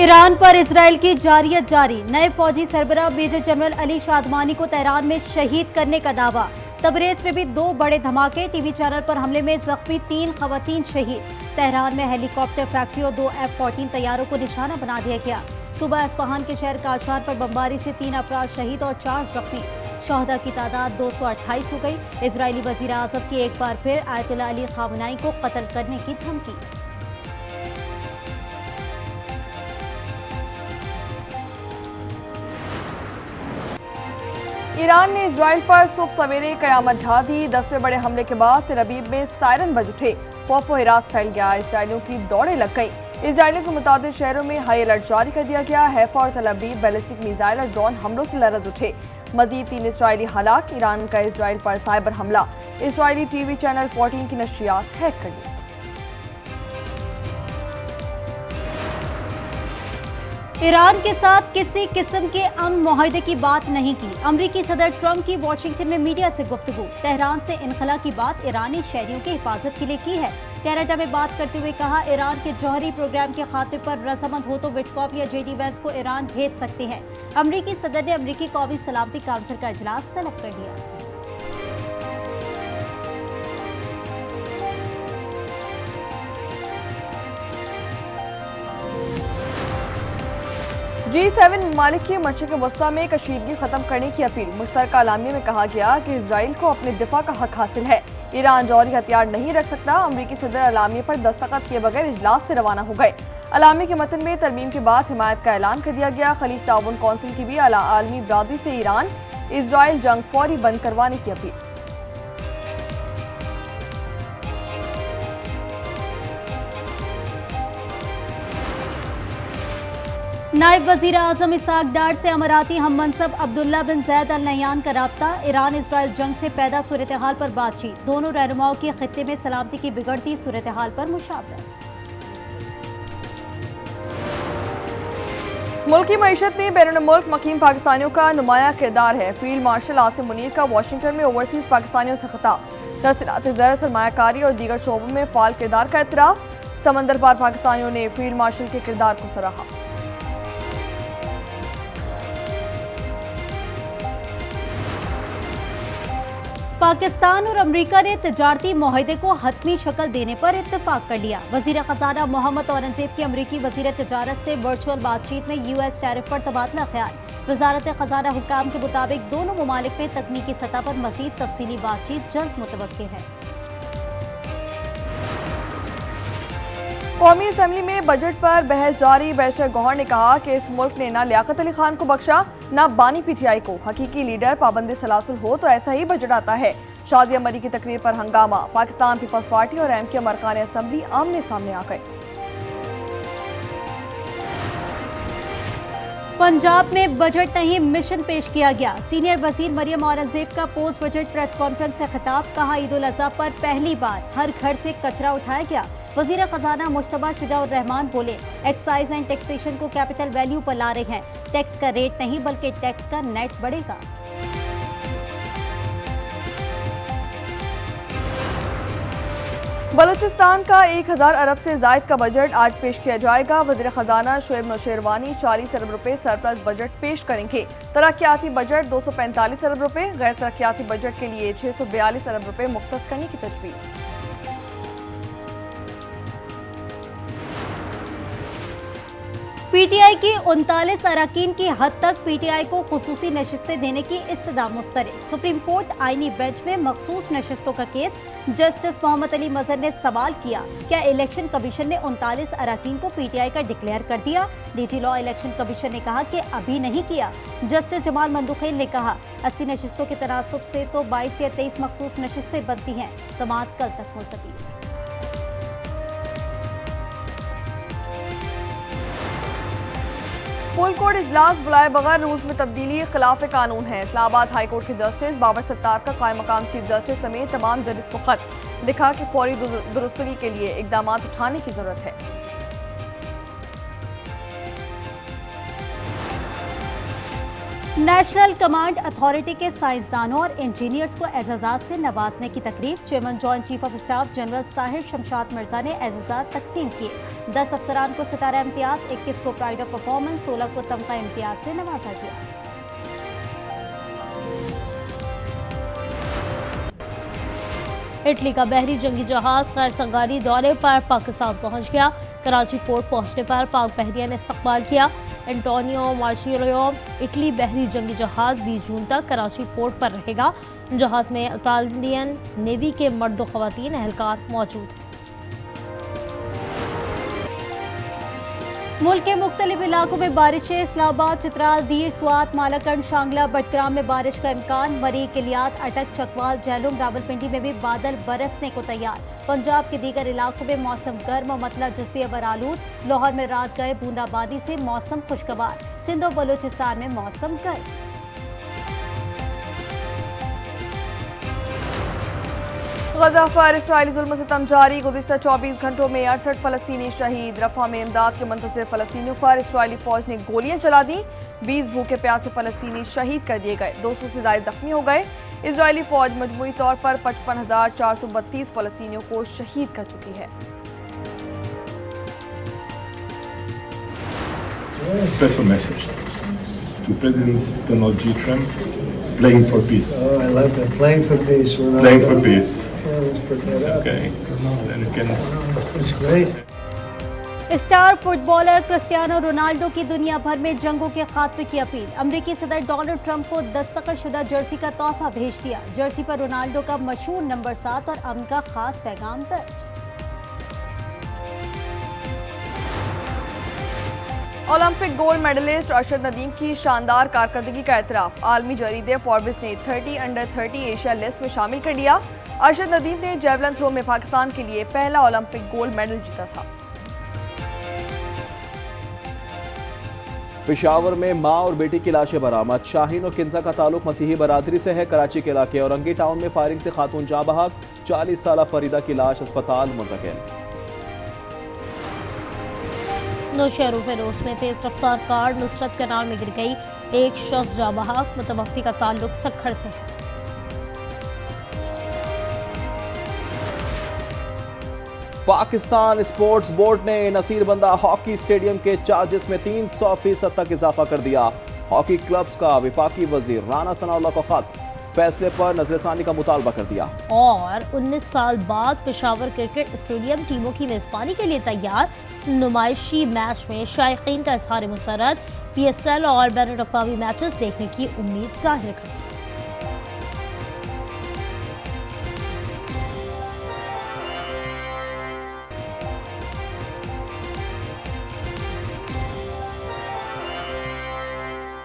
Iran पर Israel की जारियत जारी। नए फौजी सरबराह मेजर जनरल अली शादमानी को तेहरान में शहीद करने का दावा। तबरेज में भी 2 बड़े धमाके। टीवी चैनल पर हमले में जख्मी 3 खवातीन शहीद। तेहरान में हेलीकॉप्टर फैक्ट्री और 2 F-14 तैयारों को निशाना बना दिया गया। सुबह अस्फहान के शहर काशान पर बमबारी से 3 अफराद शहीद और 4 जख्मी। शहदा की तादाद 228 हो गई। इजरायली वजीर आजम की एक बार फिर आयतुल्ला अली खामनाई को कत्ल करने की धमकी। ईरान ने इजराइल पर सुबह सवेरे कयामत ढा दी। 10वें बड़े हमले के बाद तेल अवीव में सायरन बज उठे। खौफ व हिरास फैल गया। इसराइलियों की दौड़ें लग गई। इसराइलियों के मुताबिक शहरों में हाई अलर्ट जारी कर दिया गया। हैफा और तेल अवीव बैलिस्टिक मिसाइल और ड्रोन हमलों से लरज उठे। मजीद 3 इसराइली हलाक। ईरान का इसराइल पर साइबर हमला। इसराइली टीवी चैनल 14 की नशरियात हैक कर ली। ईरान के साथ किसी किस्म के अमन मुआहदे की बात नहीं की। अमरीकी सदर ट्रंप की वॉशिंगटन में मीडिया से गुफ्तगू। तेहरान से इनखला की बात ईरानी शहरियों की हिफाजत के लिए की है। कनाडा में बात करते हुए कहा, ईरान के जौहरी प्रोग्राम के खात्मे पर रजामंद हो तो विटकॉफ या JD Vance को ईरान भेज सकते हैं। अमरीकी सदर ने अमरीकी कौमी सलामती काउंसिल का इजलास तलब कर लिया। G7 ममालिक की मशरिक़ वस्ता में कशीदगी खत्म करने की अपील। मुश्तरका अलामिया में कहा गया कि इसराइल को अपने दिफा का हक हासिल है। ईरान जौहरी हथियार नहीं रख सकता। अमरीकी सदर अलामिया पर दस्तखत किए बगैर इजलास से रवाना हो गए। अलामिया के मतन में तरमीम के बाद हिमायत का ऐलान कर दिया गया। खलीज ताउन कौंसिल की भी आलमी बरादरी से ईरान इसराइल जंग फौरी बंद करवाने की अपील। नायब वजीर आजम इसहाक डार से अमराती हम मनसब अब्दुल्ला बिन जैद अल नहयान का राब्ता। ईरान इसराइल जंग से पैदा सूरत हाल पर बातचीत। दोनों रहनुमाओं की खित्ते में सलामती की बिगड़ती सूरत हाल पर मुशावरत। मुल्की मईशत में बैरून मुल्क मकीम पाकिस्तानियों का नुमाया किरदार है। फील्ड मार्शल आसिम मुनीर का वाशिंगटन में ओवरसीज पाकिस्तानियों से खिताब। तहसीलात ज़र, सरमायाकारी और दीगर शोबों में फाल किरदार का एतराफ़। समंदर पार पाकिस्तानियों ने फील्ड मार्शल के किरदार को सराहा। पाकिस्तान और अमेरिका ने तिजारती मुआहदे को हतमी शक्ल देने पर इत्तेफाक कर लिया। वजीर खजाना मोहम्मद औरंगजेब की अमेरिकी वजीर तिजारत से वर्चुअल बातचीत में US टैरिफ पर तबादला ख्याल। वजारत खजाना हुक्काम के मुताबिक दोनों ममालिक में तकनीकी सतह पर मजीद तफसीली बातचीत जल्द मुतवक्के है। कौमी असम्बली में बजट पर बहस जारी। बैरिस्टर गौहर ने कहा कि इस मुल्क ने न लियाकत अली खान को बख्शा न बानी PTI को। हकीकी लीडर पाबंद सलासुल हो तो ऐसा ही बजट आता है। शाजिया मरी की तकरीर पर हंगामा। पाकिस्तान पीपल्स पार्टी और MKM अरकान असम्बली आमने सामने आ गए। पंजाब में बजट नहीं मिशन पेश किया गया। सीनियर वजीर मरियम औरंगजेब का पोस्ट बजट प्रेस कॉन्फ्रेंस से खिताब। कहा, ईद उल अज़हा पर पहली बार हर घर से कचरा उठाया गया। वजीर खजाना मुश्तबा शुजाउर रहमान बोले, एक्साइज एंड टैक्सेशन को कैपिटल वैल्यू पर ला रहे हैं। टैक्स का रेट नहीं बल्कि टैक्स का नेट बढ़ेगा। बलूचिस्तान का 1000 अरब से जायद का बजट आज पेश किया जाएगा। वज़ीर खजाना शोएब नौशेरवानी 40 अरब रुपए सरप्लस बजट पेश करेंगे। तरक्याती बजट 245 अरब रुपए, गैर तरक्याती बजट के लिए 642 अरब रुपए मुख्तस करने की तजवीज़। PTI की 39 अरकान की हद तक PTI को खुसूसी नशिस्तें देने की इस्तदा मुस्तरद। सुप्रीम कोर्ट आईनी बेंच में मखसूस नशिस्तों का केस। जस्टिस मोहम्मद अली मजहर ने सवाल किया, क्या इलेक्शन कमीशन ने 39 अरकान को PTI का डिक्लेयर कर दिया? DG लॉ इलेक्शन कमीशन ने कहा कि अभी नहीं किया। जस्टिस जमाल मंदुखेल ने कहा, 80 नशिस्तों के तनासुब से तो 22 या 23 मखसूस नशिस्तें बनती हैं। समाअत कल तक मुलतवी। फुल कोर्ट इजलास बुलाए बगैर रूल्स में तब्दीली खिलाफ कानून है। इस्लामाबाद हाई कोर्ट के जस्टिस बाबर सत्तार का कायम मकाम चीफ जस्टिस समेत तमाम जजेस को खत लिखा कि फौरी दुरुस्तगी के लिए इकदाम उठाने की जरूरत है। नेशनल कमांड अथॉरिटी के साइंसदानों और इंजीनियर्स को एजाज़ात से नवाजने की तकरीब। Chairman joint chief of staff general Sahir Shamshad Mirza ने एजाज़ात तकसीम किए। 10 अफसरान को सितारा इम्तियाज, 21 को प्राइड ऑफ परफॉर्मेंस, 16 को तमगा इम्तियाज से नवाजा गया। इटली का बहरी जंगी जहाज खैर संगारी दौरे पर पाकिस्तान पहुंच गया। कराची पोर्ट पहुंचने पर पाक बहरिया ने इस्तकबाल किया। एंटोनियो मार्चिलियो इटली बहरी जंगी जहाज 20 जून तक कराची पोर्ट पर रहेगा। जहाज में इटालियन नेवी के मर्द व खवातीन एहलकार मौजूद हैं। मुल्क के मुख्तलिफ इलाकों में बारिशें। इस्लामाबाद, चित्राल, दीर, स्वात, मालाकंड, शांगला, बटग्राम में बारिश का इम्कान। मरी, किलियात, अटक, चकवाल, जहलुम, रावलपिंडी में भी बादल बरसने को तैयार। पंजाब के दीगर इलाकों में मौसम गर्म और मतला जज़्वी अबर आलूद। लाहौर में रात गए बूंदाबांदी से मौसम खुशगवार। सिंध और बलूचिस्तान में मौसम गर्म। गजा पर इसराइली जुल्म सितम जारी। गुज़िश्ता 24 घंटों में 68 फलस्तीनी शहीद। रफा में इमदाद के मुंतज़िर फलस्तीनियों पर इसराइली फौज ने गोलियां चला दी। 20 भूखे प्यासे फलस्तीनी शहीद कर दिए गए। 200 से ज्यादा जख्मी हो गए। इसराइली फौज मजमूई तौर पर 55,432 फलस्तीनियों को शहीद कर चुकी है। Special message to President Donald J. Trump, playing for peace. Oh, I like that. Playing for peace. We're not Playing for peace. Yeah, let's put that up. Okay. Then you can. That's great. Star footballer Cristiano Ronaldo की दुनिया भर में जंगों के खात्मे की appeal. अमेरिकी सदर Donald Trump को दस्तखतशुदा जर्सी का तोहफा भेज दिया। जर्सी पर रोनाल्डो का मशहूर नंबर 7 और अमन का खास पैगाम दर्ज। Olympic gold medallist Arshad Nadeem की शानदार कारकर्दगी का एतराफ। आलमी जरीदे फोर्ब्स ने 30 अंडर 30 एशिया लिस्ट में शामिल कर लिया। अरशद नदीम ने जेवलिन थ्रो में पाकिस्तान के लिए पहला ओलंपिक गोल्ड मेडल जीता था। पेशावर में मां और बेटी की लाशें बरामद। शाहीन और किंजा का ताल्लुक मसीही बरादरी से है। कराची के इलाके औरंगी टाउन में फायरिंग से खातून जाँ बहक। 40 साल फरीदा की लाश अस्पताल मुंतकिल। नौशहरों फिरोज में तेज रफ्तार कार नुसरत कनाल में गिर गई। एक शख्स जाँ बहक। मुतवफ़्फ़ी का ताल्लुक सक्खर से है। पाकिस्तान स्पोर्ट्स बोर्ड ने नसीरबंदा हॉकी स्टेडियम के चार्जेस में 300% तक इजाफा कर दिया। हॉकी क्लब्स का वफाकी वजीर राना सनाउल्लाह को खत। फैसले पर नजरसानी का मुतालबा कर दिया। और 19 साल बाद पेशावर क्रिकेट स्टेडियम टीमों की मेजबानी के लिए तैयार। नुमाइशी मैच में शायकीन का इजहार मुसरत। PSL और बैनुल अक़वामी मैचेस देखने की उम्मीद जाहिर करता है।